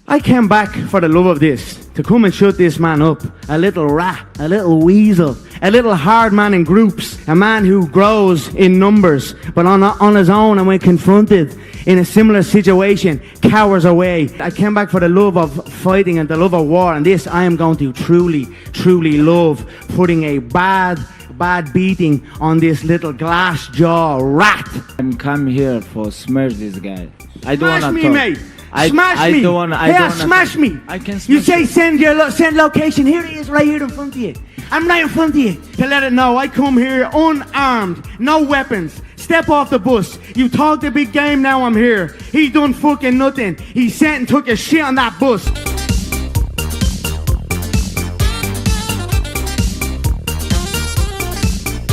I came back for the love of this, to come and shut this man up. A little rat, a little weasel, a little hard man in groups, a man who grows in numbers, but on his own, and when confronted in a similar situation, cowers away. I came back for the love of fighting and the love of war, and this I am going to truly, truly love, putting a bad beating on this little glass jaw rat. I'm come here for smash this guy. I don't Smash wanna me, talk. mate. Smash me. Don't wanna, Smash me. I can smash You say send location. Here it is, right here in front of you. I'm right in front of you to let it know I come here unarmed, no weapons. Step off the bus. You talk the big game, now I'm here. He done fucking nothing. He sat and took a shit on that bus.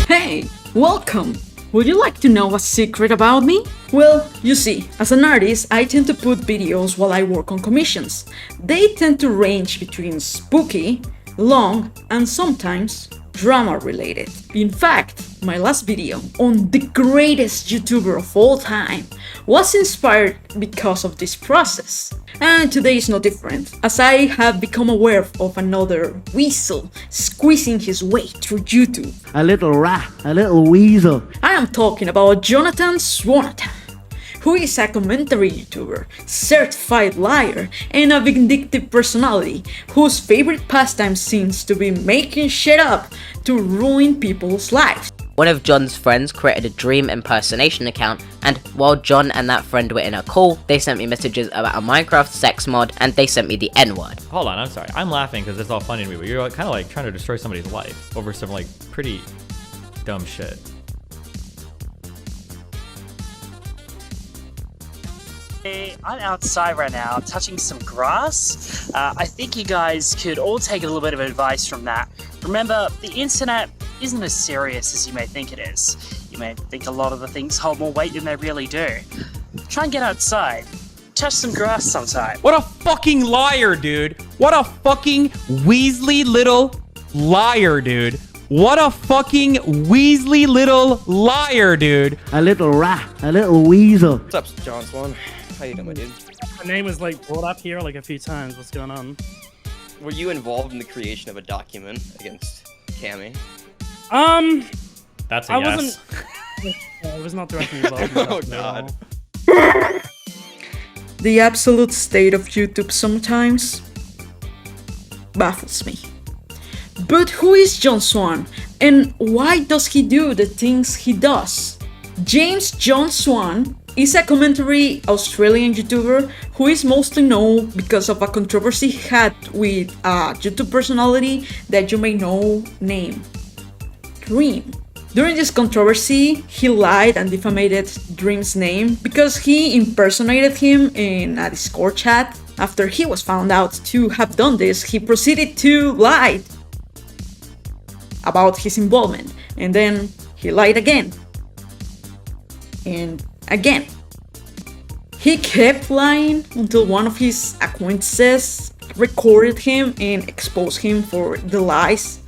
Hey, welcome! Would you like to know a secret about me? Well, you see, as an artist, I tend to put videos while I work on commissions. They tend to range between spooky, long, and sometimes drama related. In fact, my last video on the greatest YouTuber of all time was inspired because of this process. And today is no different, as I have become aware of another weasel squeezing his way through YouTube. A little rat, a little weasel. I am talking about Jonathan Swan, who is a commentary YouTuber, certified liar, and a vindictive personality whose favorite pastime seems to be making shit up to ruin people's lives. One of John's friends created a dream impersonation account, and while John and that friend were in a call, they sent me messages about a Minecraft sex mod, and they sent me the N-word. Hold on, I'm sorry. I'm laughing because it's all funny to me, but you're kind of like trying to destroy somebody's life over some like pretty dumb shit. I'm outside right now touching some grass. I think you guys could all take a little bit of advice from that. Remember, the internet isn't as serious as you may think it is. You may think a lot of the things hold more weight than they really do. Try and get outside. Touch some grass sometime. What a fucking liar, dude. What a fucking Weasley little liar, dude. What a fucking Weasley little liar, dude. A little rat, a little weasel. What's up, John Swan? How you doing, my dude? My name was like brought up here like a few times. What's going on? Were you involved in the creation of a document against Cammy? That's a I yes. wasn't. I was not directly involved. In that Oh at God. all. The absolute state of YouTube sometimes baffles me. But who is John Swan, and why does he do the things he does? James John Swan is a commentary Australian YouTuber who is mostly known because of a controversy he had with a YouTube personality that you may know named Dream. During this controversy, he lied and defamated Dream's name because he impersonated him in a Discord chat. After he was found out to have done this, he proceeded to lie about his involvement, and then he lied again and again. He kept lying until one of his acquaintances recorded him and exposed him for the lies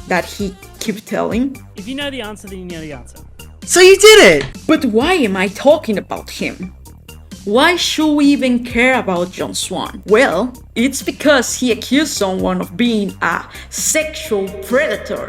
that he kept telling. If you know the answer, then you know the answer. So you did it! But why am I talking about him? Why should we even care about John Swan? Well, it's because he accused someone of being a sexual predator.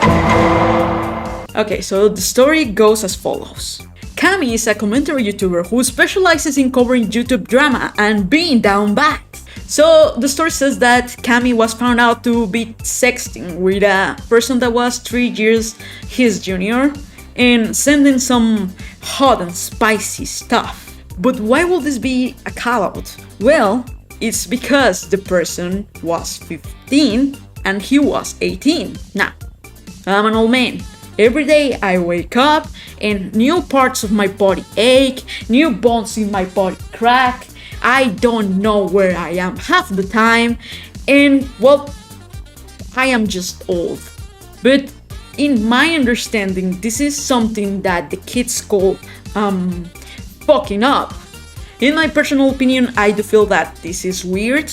Okay, so the story goes as follows. Cammy is a commentary YouTuber who specializes in covering YouTube drama and being down bad. So the story says that Cammy was found out to be sexting with a person that was 3 years his junior and sending some hot and spicy stuff. But why would this be a call-out? Well, it's because the person was 15 and he was 18. Now, I'm an old man. Every day I wake up and new parts of my body ache, new bones in my body crack. I don't know where I am half the time, and well, I am just old. But in my understanding, this is something that the kids call fucking up. In my personal opinion, I do feel that this is weird.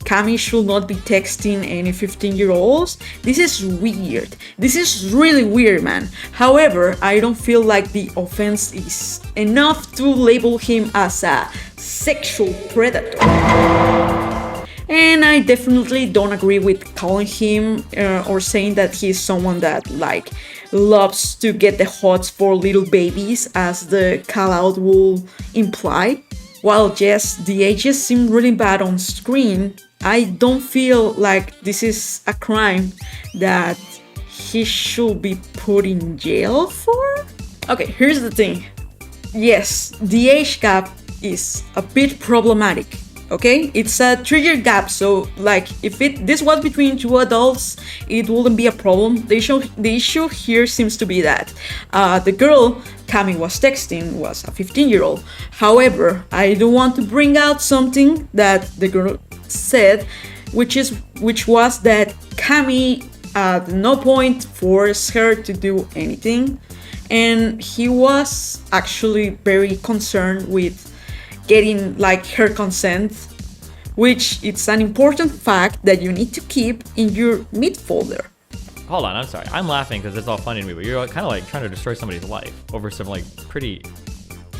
Cammy should not be texting any 15-year-olds. This is weird. This is really weird, man. However, I don't feel like the offense is enough to label him as a sexual predator. I definitely don't agree with calling him or saying that he's someone that like loves to get the hots for little babies, as the call out will imply. While yes, the ages seem really bad on screen, I don't feel like this is a crime that he should be put in jail for. Okay, here's the thing. Yes, the age gap is a bit problematic. Okay, it's a 3-year gap, so like if this was between two adults, it wouldn't be a problem. The issue here seems to be that the girl Cami was texting was a 15-year-old. However, I do want to bring out something that the girl said, which was that Cami at no point forced her to do anything, and he was actually very concerned with getting like her consent, which it's an important fact that you need to keep in your mid folder. Hold on, I'm sorry. I'm laughing because it's all funny to me, but you're kind of like trying to destroy somebody's life over some like pretty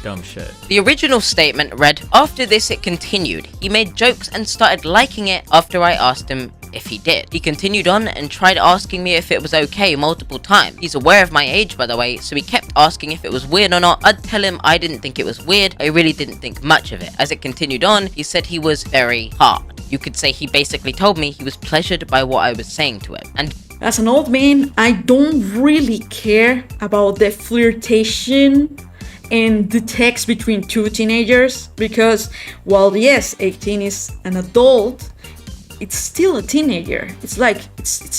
dumb shit. The original statement read, "After this it continued. He made jokes and started liking it after I asked him if he did. He continued on and tried asking me if it was okay multiple times. He's aware of my age, by the way, so he kept asking if it was weird or not. I'd tell him I didn't think it was weird. I really didn't think much of it. As it continued on, he said he was very hard. You could say he basically told me he was pleasured by what I was saying to him. And as an old man, I don't really care about the flirtation and the text between two teenagers, because while yes, 18 is an adult, it's still a teenager. It's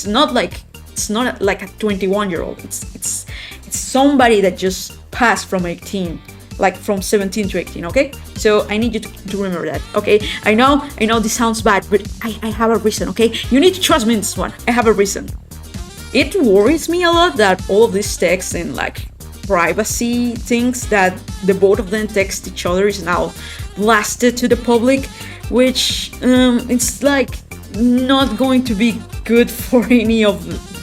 not like a 21-year-old. It's somebody that just passed from 18, like from 17 to 18. Okay, so I need you to remember that. Okay, I know this sounds bad, but I have a reason. Okay, you need to trust me in this one. I have a reason. It worries me a lot that all of these texts and like privacy things that the both of them text each other is now blasted to the public, which it's like not going to be good for any of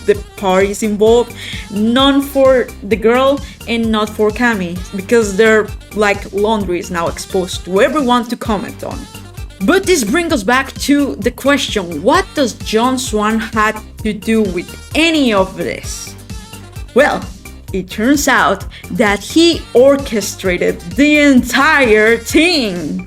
the parties involved, none for the girl and not for Cami, because their like laundry is now exposed to everyone to comment on. But this brings us back to the question, what does John Swan had to do with any of this? Well, it turns out that he orchestrated the entire thing.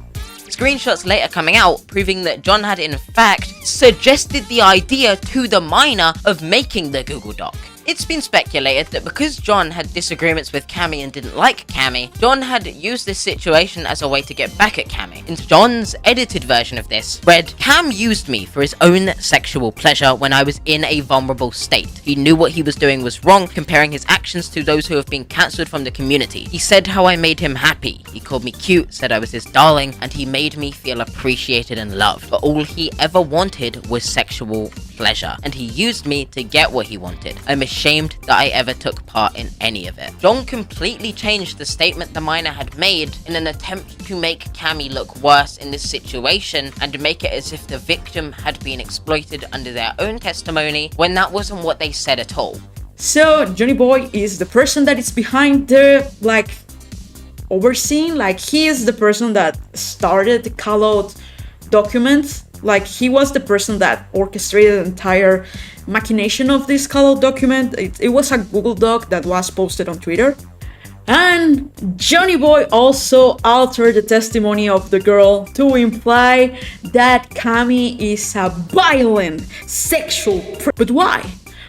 screenshots later coming out proving that John had in fact suggested the idea to the minor of making the Google Doc. It's been speculated that because John had disagreements with Cami and didn't like Cami, John had used this situation as a way to get back at Cami. In John's edited version of this read, "Cam used me for his own sexual pleasure when I was in a vulnerable state. He knew what he was doing was wrong, comparing his actions to those who have been cancelled from the community. He said how I made him happy. He called me cute, said I was his darling, and he made me feel appreciated and loved. But all he ever wanted was sexual pleasure, and he used me to get what he wanted. I'm ashamed that I ever took part in any of it." John completely changed the statement the minor had made in an attempt to make Cami look worse in this situation and make it as if the victim had been exploited under their own testimony, when that wasn't what they said at all. So Johnny Boy is the person that is behind the overseeing, he is the person that started the call-out document. He was the person that orchestrated the entire machination of this call-out document. It was a Google Doc that was posted on Twitter. And Johnny Boy also altered the testimony of the girl to imply that Cami is a violent sexual But why?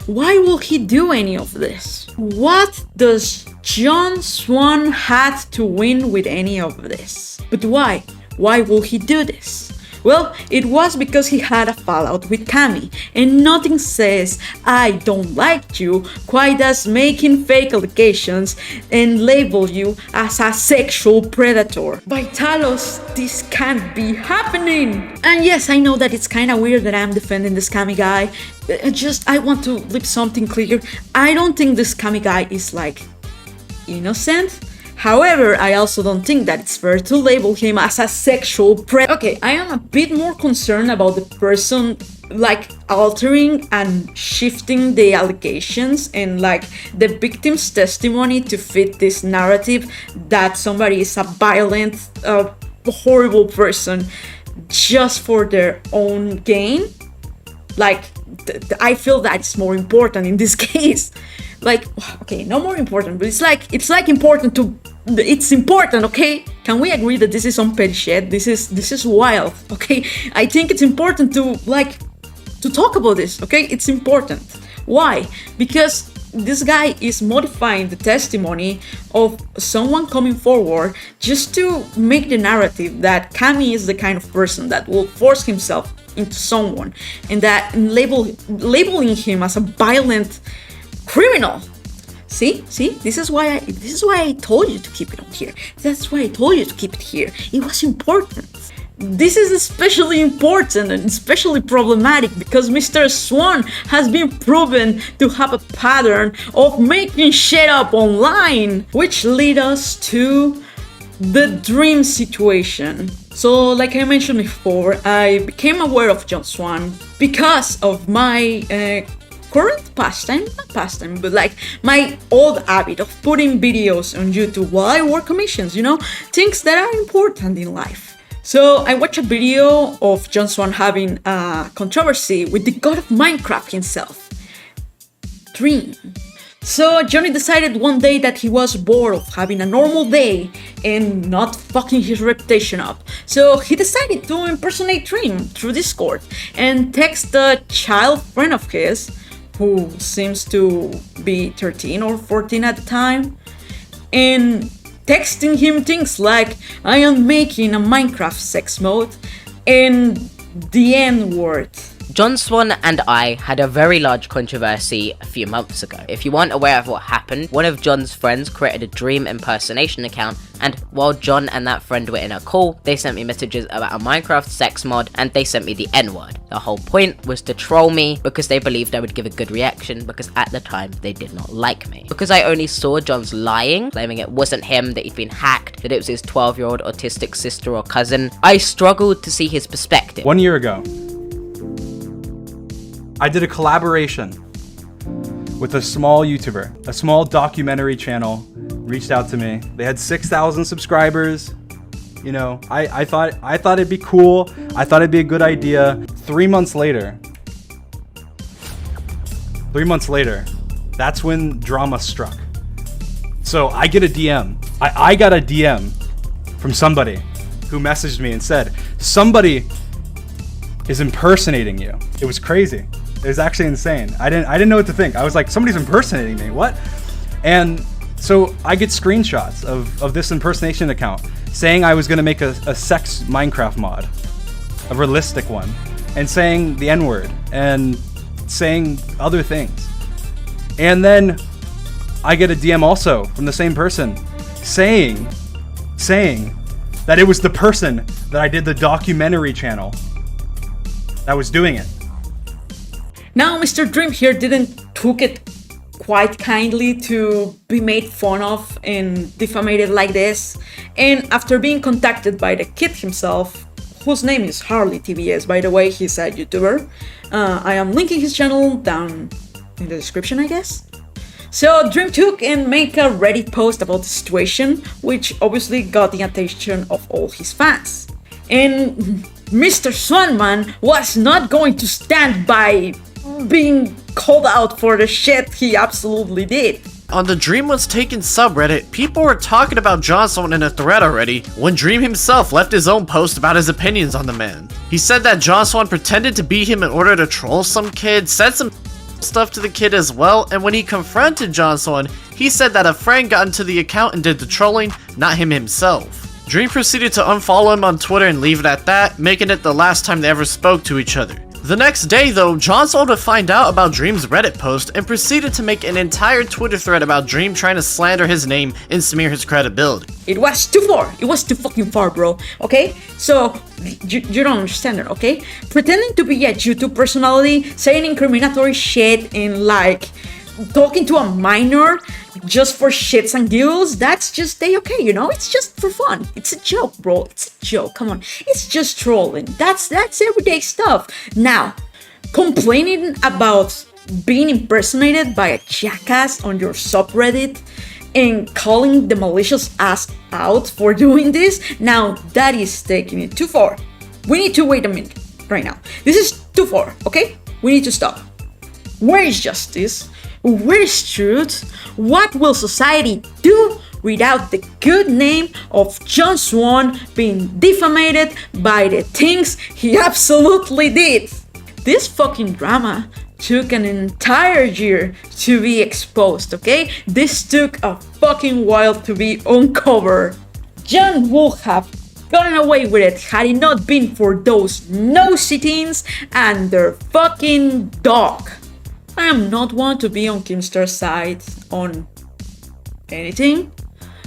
Why will he do any of this? What does John Swan had to win with any of this? But why? Why will he do this? Well, it was because he had a fallout with Cami, and nothing says I don't like you quite as making fake allegations and label you as a sexual predator. By Talos, this can't be happening! And yes, I know that it's kinda weird that I'm defending this Cami guy. I want to leave something clear. I don't think this Cami guy is innocent. However, I also don't think that it's fair to label him as a sexual predator. Okay, I am a bit more concerned about the person altering and shifting the allegations and the victim's testimony to fit this narrative that somebody is a violent, horrible person. just for their own gain. Like, I feel that's more important in this case. Like, okay, no more important, but it's like important to. It's important, okay? Can we agree that this is some petty shit? This is wild, okay? I think it's important to talk about this, okay? It's important. Why? Because this guy is modifying the testimony of someone coming forward just to make the narrative that Cammy is the kind of person that will force himself into someone, and that labeling him as a violent criminal. See, this is why I told you to keep it on here. That's why I told you to keep it here. It was important. This is especially important and especially problematic because Mr. Swan has been proven to have a pattern of making shit up online, which lead us to the dream situation. So, like I mentioned before, I became aware of John Swan because of my current pastime, not pastime, but like my old habit of putting videos on YouTube while I work commissions, things that are important in life. So I watched a video of John Swan having a controversy with the god of Minecraft himself, Dream. So Johnny decided one day that he was bored of having a normal day and not fucking his reputation up. So he decided to impersonate Dream through Discord and text a child friend of his, who seems to be 13 or 14 at the time, and texting him things like, I am making a Minecraft sex mode, and the N-word. John Swan and I had a very large controversy a few months ago. If you aren't aware of what happened, one of John's friends created a Dream impersonation account, and while John and that friend were in a call, they sent me messages about a Minecraft sex mod, and they sent me the N-word. The whole point was to troll me because they believed I would give a good reaction, because at the time they did not like me. Because I only saw John's lying, claiming it wasn't him, that he'd been hacked, that it was his 12-year-old autistic sister or cousin, I struggled to see his perspective. 1 year ago, I did a collaboration with a small YouTuber, a small documentary channel reached out to me. They had 6,000 subscribers. I thought it'd be cool. I thought it'd be a good idea. 3 months later, that's when drama struck. So I get a DM. I got a DM from somebody who messaged me and said, somebody is impersonating you. It was crazy. It was actually insane. I didn't know what to think. I was like, somebody's impersonating me, what? And so I get screenshots of this impersonation account saying I was gonna make a sex Minecraft mod, a realistic one, and saying the N-word and saying other things. And then I get a DM also from the same person saying that it was the person that I did the documentary channel that was doing it. Now, Mr. Dream here didn't took it quite kindly to be made fun of and defamated like this. And after being contacted by the kid himself, whose name is Harley TVS, by the way, he's a YouTuber. I am linking his channel down in the description, I guess. So Dream took and made a Reddit post about the situation, which obviously got the attention of all his fans. And Mr. Swanman was not going to stand by being called out for the shit he absolutely did. On the Dream Was Taken subreddit, people were talking about John Swan in a thread already when Dream himself left his own post about his opinions on the man. He said that John Swan pretended to beat him in order to troll some kid, said some stuff to the kid as well, and when he confronted John Swan, he said that a friend got into the account and did the trolling, not him himself. Dream proceeded to unfollow him on Twitter and leave it at that, making it the last time they ever spoke to each other. The next day though, John Swan would find out about Dream's Reddit post and proceeded to make an entire Twitter thread about Dream trying to slander his name and smear his credibility. It was too far. It was too fucking far, bro. Okay? So, you don't understand it, okay? Pretending to be a YouTube personality, saying incriminatory shit and like talking to a minor just for shits and giggles, that's just okay, you know? It's just for fun. It's a joke, bro. It's a joke. Come on. It's just trolling. That's everyday stuff. Now, complaining about being impersonated by a jackass on your subreddit and calling the malicious ass out for doing this, now that is taking it too far. we need to wait a minute right now. This is too far, okay? We need to stop. Where is justice? Where is truth? What will society do without the good name of John Swan being defamed by the things he absolutely did? This fucking drama took an entire year to be exposed, okay? This took a fucking while to be uncovered. John would have gotten away with it had it not been for those nosy teens and their fucking dog. I am not one to be on Keemstar's side on anything,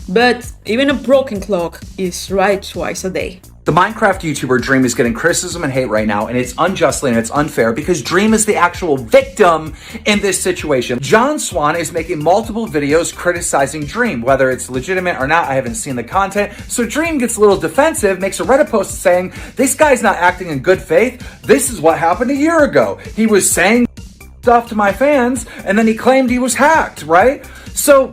but even a broken clock is right twice a day. The Minecraft YouTuber Dream is getting criticism and hate right now, and it's unjustly and it's unfair because Dream is the actual victim in this situation. John Swan is making multiple videos criticizing Dream, whether it's legitimate or not. I haven't seen the content. So Dream gets a little defensive, makes a Reddit post saying, this guy's not acting in good faith. This is what happened a year ago. He was saying stuff to my fans, and then he claimed he was hacked, right? So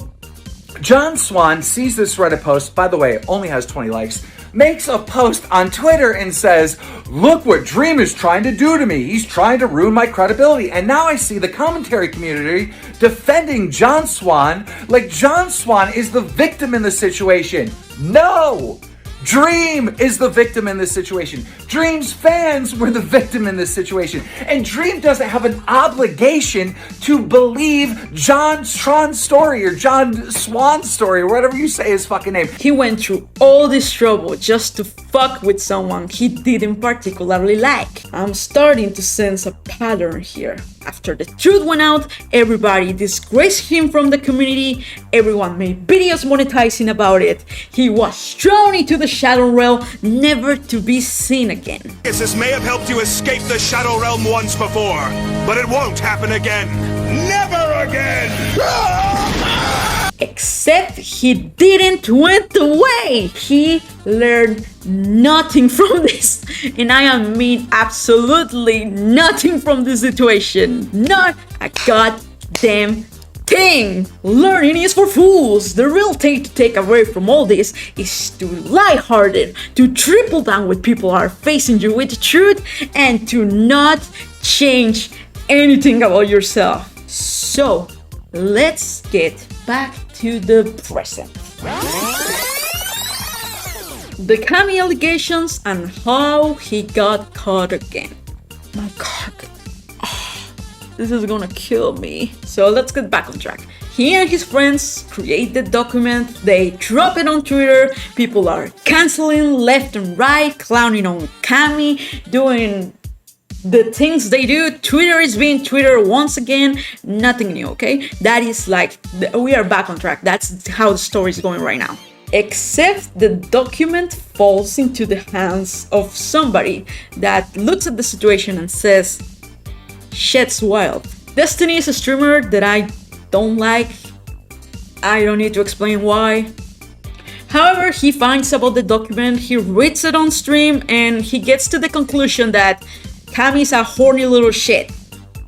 John Swan sees this Reddit post, by the way, it only has 20 likes, makes a post on Twitter and says, look what Dream is trying to do to me. He's trying to ruin my credibility. And now I see the commentary community defending John Swan like John Swan is the victim in the situation. No! Dream is the victim in this situation. Dream's fans were the victim in this situation. And Dream doesn't have an obligation to believe John Swan's story or John Swan's story or whatever you say his fucking name. He went through all this trouble just to fuck with someone he didn't particularly like. I'm starting to sense a pattern here. After the truth went out, everybody disgraced him from the community, everyone made videos monetizing about it. He was thrown into the Shadow Realm, never to be seen again. This may have helped you escape the Shadow Realm once before, but it won't happen again. Never again! Except he didn't went away. He learned nothing from this. And I mean absolutely nothing from this situation. Not a goddamn thing. Learning is for fools. The real thing to take away from all this is to lighthearted, to triple down when people are facing you with the truth, and to not change anything about yourself. So, let's get back to the present. The Cammy allegations and how he got caught again. My God, this is gonna kill me. So let's get back on track. He and his friends create the document, they drop it on Twitter, people are canceling left and right, clowning on Cammy, doing the things they do. Twitter is being Twitter once again. Nothing new, okay? That is like, we are back on track. That's how the story is going right now. Except the document falls into the hands of somebody that looks at the situation and says, shit's wild. Destiny is a streamer that I don't like. I don't need to explain why. However, he finds about the document, he reads it on stream, and he gets to the conclusion that Cammy's a horny little shit,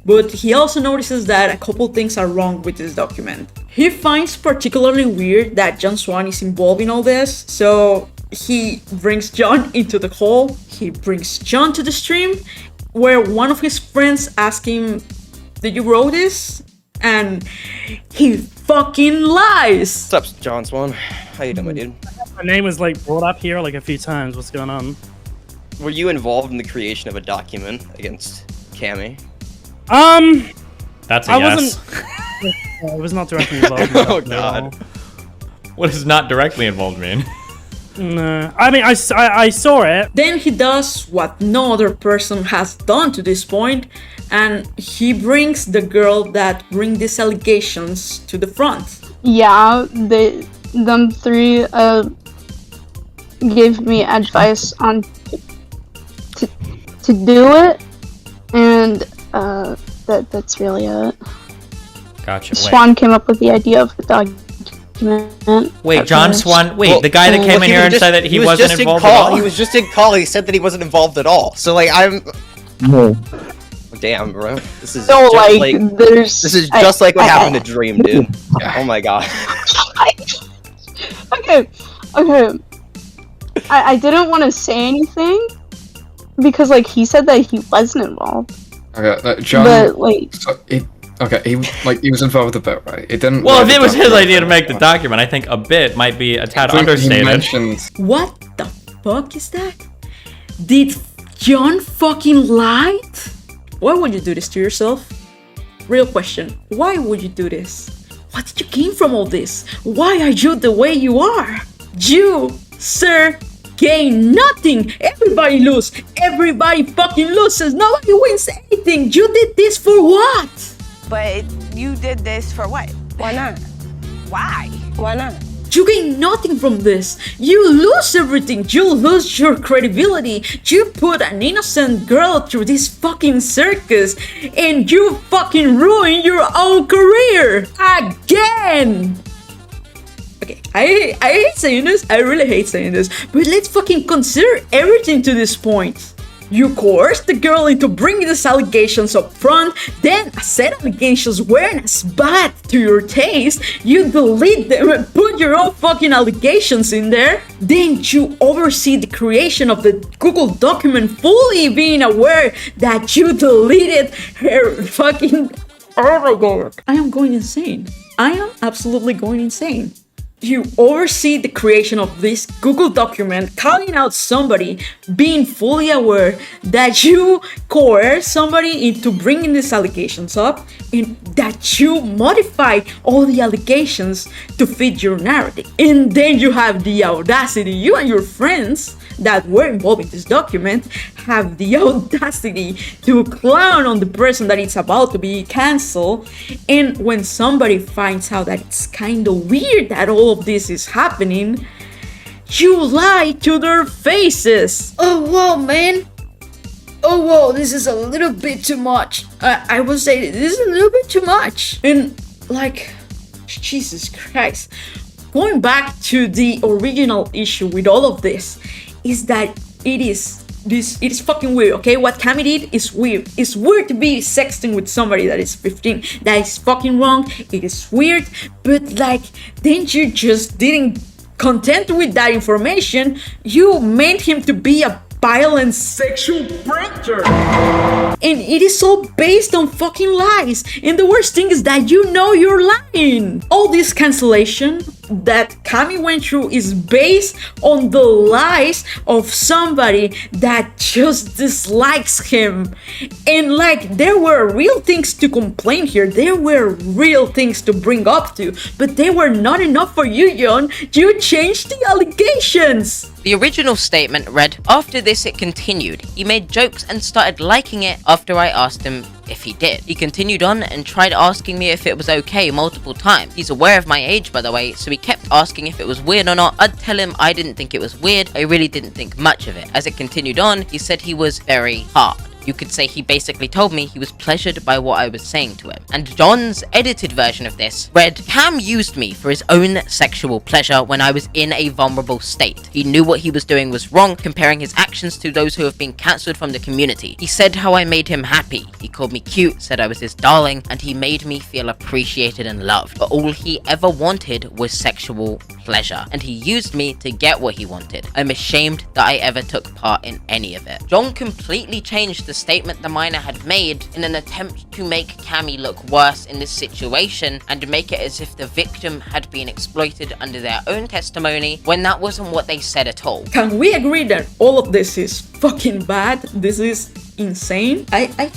but he also notices that a couple things are wrong with this document. He finds particularly weird that John Swan is involved in all this, so he brings John into the call. He brings John to the stream, where one of his friends asks him, did you wrote this? And he fucking lies! What's up, John Swan? How you doing, my dude? My name was like brought up here like a few times. What's going on? Were you involved in the creation of a document against Cammy? That's a I yes. I was not directly involved. In Oh God. What does not directly involved mean? No, I mean I saw it. Then he does what no other person has done to this point, and he brings the girl that bring these allegations to the front. Yeah, them three gave me advice on to do it, and that's really it. Gotcha. Swan came up with the idea of the document. Wait, at John first. Swan. Wait, the guy that came in here and said that he wasn't involved at all. He was just in call. He said that he wasn't involved at all. So like I'm. Damn, bro. This is No, just like, there's. This is just like what happened to Dream, dude. Oh my God. Okay. I didn't want to say anything, because like he said that he wasn't involved. Okay, John. But like, he was involved with the bit, right? It didn't. Well, if it was his idea to make the document, I think a bit might be a tad understated. What the fuck is that? Did John fucking lie? Why would you do this to yourself? Real question. Why would you do this? What did you gain from all this? Why are you the way you are? You, sir, gain nothing. Everybody loses. Everybody fucking loses. Nobody wins anything. You did this for what? But you did this for what? Why not? Why? Why not? You gain nothing from this. You lose everything. You lose your credibility. You put an innocent girl through this fucking circus and you fucking ruin your own career again. Okay, I hate saying this. I really hate saying this. But let's fucking consider everything to this point. You coerced the girl into bringing these allegations up front, then a set of allegations weren't as bad to your taste, you delete them and put your own fucking allegations in there, then you oversee the creation of the Google document fully being aware that you deleted her fucking... Oh my god. I am going insane. I am absolutely going insane. You oversee the creation of this Google document, calling out somebody, being fully aware that you coerced somebody into bringing these allegations up, and that you modified all the allegations to fit your narrative. And then you have the audacity, you and your friends that were involved in this document have the audacity to clown on the person that is about to be cancelled. And when somebody finds out that it's kind of weird that all of this is happening, you lie to their faces. Oh wow, man. Oh wow, this is a little bit too much. I would say this is a little bit too much. And like, Jesus Christ. Going back to the original issue with all of this, is that it is fucking weird, okay? What Cami did is weird. It's weird to be sexting with somebody that is 15. That is fucking wrong. It is weird. But like, then you just didn't content with that information. You made him to be a violent sexual predator. And it is all based on fucking lies. And the worst thing is that you know you're lying. All this cancellation that Cami went through is based on the lies of somebody that just dislikes him. And like, there were real things to complain here. There were real things to bring up to. But they were not enough for you, John. You changed the allegations. The original statement read, "After this it continued. He made jokes and started liking it after I asked him if he did. He continued on and tried asking me if it was okay multiple times. He's aware of my age, by the way, so he kept asking if it was weird or not. I'd tell him I didn't think it was weird. I really didn't think much of it. As it continued on, he said he was very hard. You could say he basically told me he was pleasured by what I was saying to him." And John's edited version of this read, "Cam used me for his own sexual pleasure when I was in a vulnerable state. He knew what he was doing was wrong, comparing his actions to those who have been cancelled from the community. He said how I made him happy. He called me cute, said I was his darling, and he made me feel appreciated and loved. But all he ever wanted was sexual pleasure, and he used me to get what he wanted. I'm ashamed that I ever took part in any of it." John completely changed the statement the minor had made in an attempt to make Cami look worse in this situation and make it as if the victim had been exploited under their own testimony, when that wasn't what they said at all. Can we agree that all of this is fucking bad? This is insane? I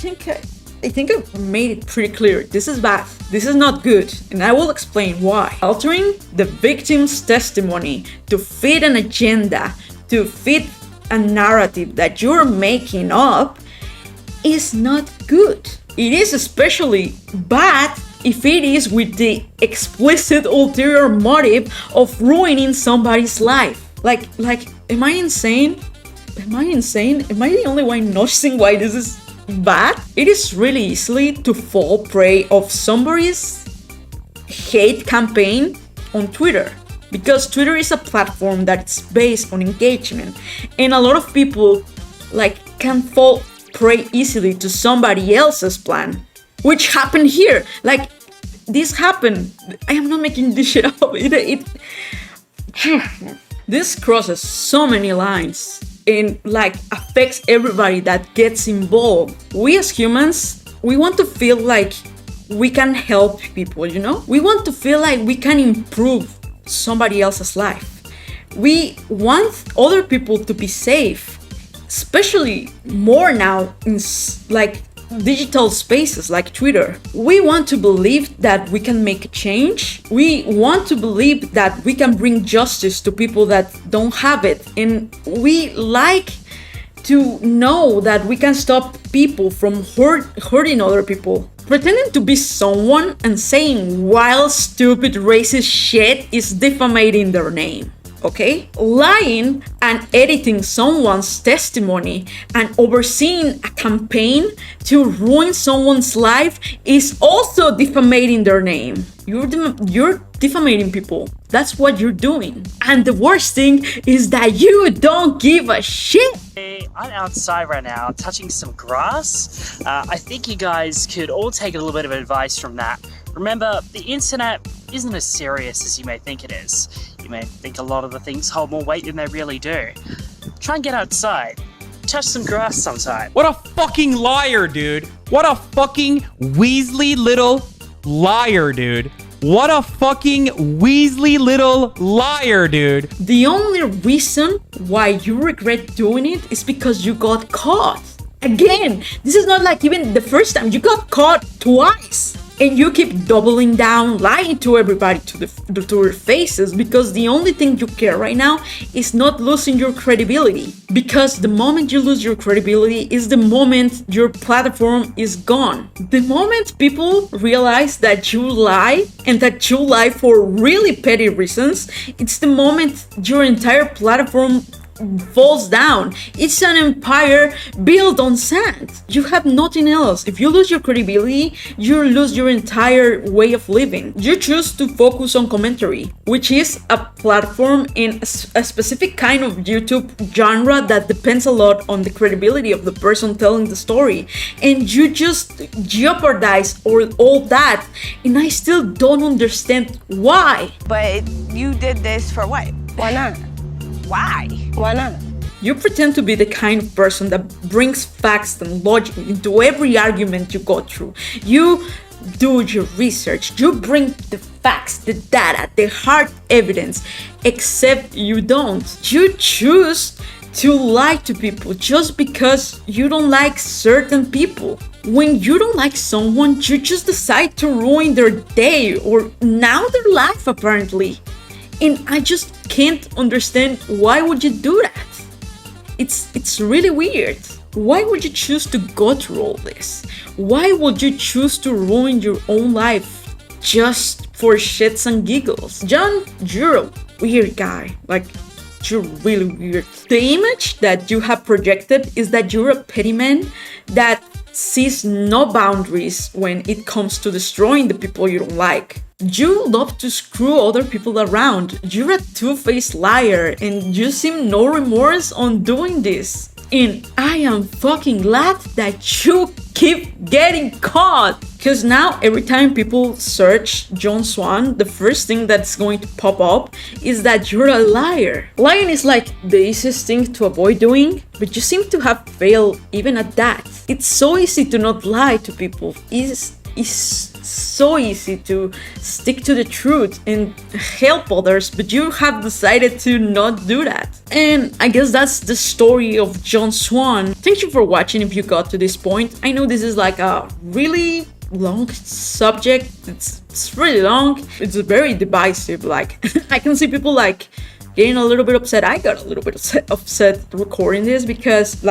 think I made it pretty clear. This is bad. This is not good. And I will explain why. Altering the victim's testimony to fit an agenda, to fit a narrative that you're making up, is not good. It is especially bad if it is with the explicit ulterior motive of ruining somebody's life. Like, am I insane? Am I insane? Am I the only one noticing why this is bad? It is really easy to fall prey of somebody's hate campaign on Twitter, because Twitter is a platform that's based on engagement, and a lot of people like can fall prey easily to somebody else's plan, which happened here. Like, this happened. I am not making this shit up. This crosses so many lines, and like affects everybody that gets involved. We as humans, we want to feel like we can help people, you know? We want to feel like we can improve somebody else's life. We want other people to be safe, especially more now in like digital spaces like Twitter. We want to believe that we can make a change. We want to believe that we can bring justice to people that don't have it. And we like to know that we can stop people from hurting other people. Pretending to be someone and saying wild, stupid, racist shit is defamating their name. Okay? Lying and editing someone's testimony and overseeing a campaign to ruin someone's life is also defamating their name. You're defamating people. That's what you're doing. And the worst thing is that you don't give a shit. I'm outside right now touching some grass. I think you guys could all take a little bit of advice from that. Remember, the internet isn't as serious as you may think it is. You may think a lot of the things hold more weight than they really do. Try and get outside. Touch some grass sometime. What a fucking liar, dude. What a fucking Weasley little liar, dude. What a fucking Weasley little liar, dude. The only reason why you regret doing it is because you got caught. Again, this is not like even the first time. You got caught twice. And you keep doubling down, lying to everybody to their faces, because the only thing you care right now is not losing your credibility. Because the moment you lose your credibility is the moment your platform is gone. The moment people realize that you lie, and that you lie for really petty reasons, it's the moment your entire platform falls down. It's an empire built on sand. You have nothing else. If you lose your credibility, you lose your entire way of living. You choose to focus on commentary, which is a platform in a specific kind of YouTube genre that depends a lot on the credibility of the person telling the story. And you just jeopardize all that. And I still don't understand why. But you did this for what? Why not? Why? Why not? You pretend to be the kind of person that brings facts and logic into every argument you go through. You do your research. You bring the facts, the data, the hard evidence, except you don't. You choose to lie to people just because you don't like certain people. When you don't like someone, you just decide to ruin their day or now their life apparently. And I just can't understand why would you do that? It's really weird. Why would you choose to go through all this? Why would you choose to ruin your own life just for shits and giggles? John, you're a weird guy. Like, you're really weird. The image that you have projected is that you're a petty man that sees no boundaries when it comes to destroying the people you don't like. You love to screw other people around. You're a two-faced liar and you seem no remorse on doing this. And I am fucking glad that you keep getting caught. Because now every time people search John Swan, the first thing that's going to pop up is that you're a liar. Lying is like the easiest thing to avoid doing, but you seem to have failed even at that. It's so easy to not lie to people. It's so easy to stick to the truth and help others, but you have decided to not do that. And I guess that's the story of John Swan. Thank you for watching if you got to this point. I know this is like a really long subject. It's really long. It's very divisive. Like, I can see people like getting a little bit upset. I got a little bit upset recording this because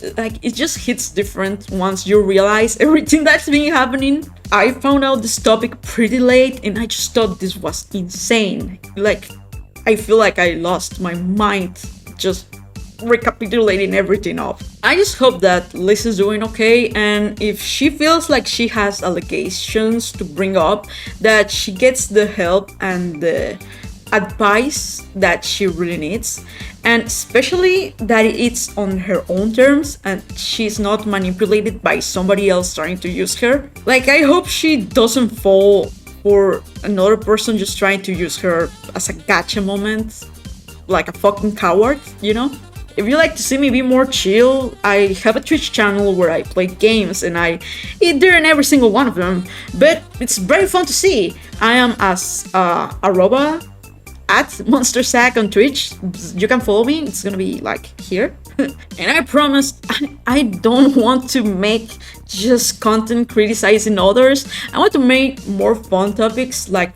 it just hits different once you realize everything that's been happening. I found out this topic pretty late and I just thought this was insane. Like, I feel like I lost my mind just recapitulating everything off. I just hope that Liz is doing okay, and if she feels like she has allegations to bring up, that she gets the help and the advice that she really needs, and especially that it's on her own terms and she's not manipulated by somebody else trying to use her. Like, I hope she doesn't fall for another person just trying to use her as a gotcha moment. like a fucking coward, you know? If you like to see me be more chill, I have a Twitch channel where I play games and I eat during every single one of them. But it's very fun to see. I am as arroba at MonsterSack on Twitch. You can follow me. It's gonna be like here. And I promise I don't want to make just content criticizing others. I want to make more fun topics, like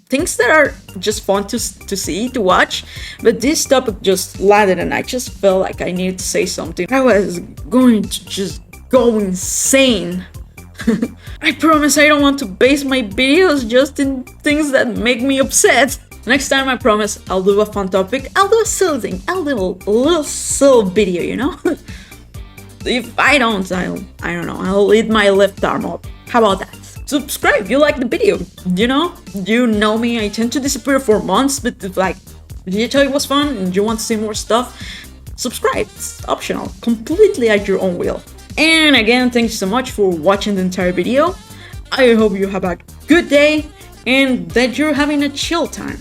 things that are just fun to see, to watch. But this topic just landed and I just felt like I needed to say something. I was going to just go insane. I promise I don't want to base my videos just in things that make me upset. Next time, I promise I'll do a fun topic. I'll do a silly thing, a little silly video, you know? If I don't, I don't know, I'll eat my left arm up. How about that? Subscribe if you like the video, you know? You know me, I tend to disappear for months, but if like, did I tell you it was fun and you want to see more stuff? Subscribe, it's optional, completely at your own will. And again, thanks so much for watching the entire video. I hope you have a good day and that you're having a chill time.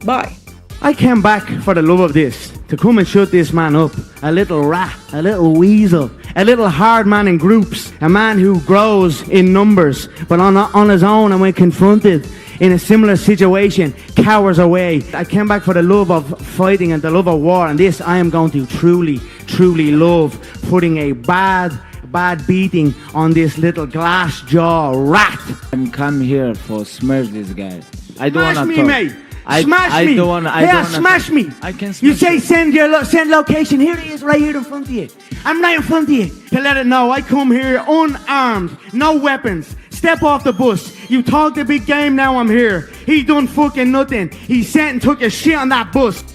Bye. I came back for the love of this, to come and shut this man up. A little rat, a little weasel, a little hard man in groups, a man who grows in numbers, but on his own, and when confronted in a similar situation, cowers away. I came back for the love of fighting and the love of war, and this I am going to truly, truly love, putting a bad beating on this little glass jaw rat. I'm come here for smash this guy. I don't Smash wanna me, talk. mate. I Smash me. don't wanna. Smash me. I can smash You say send location. Here it is, right here in front of you. I'm right in front of you to let it know I come here unarmed, no weapons. Step off the bus. You talk the big game, now I'm here. He done fucking nothing. He sat and took a shit on that bus.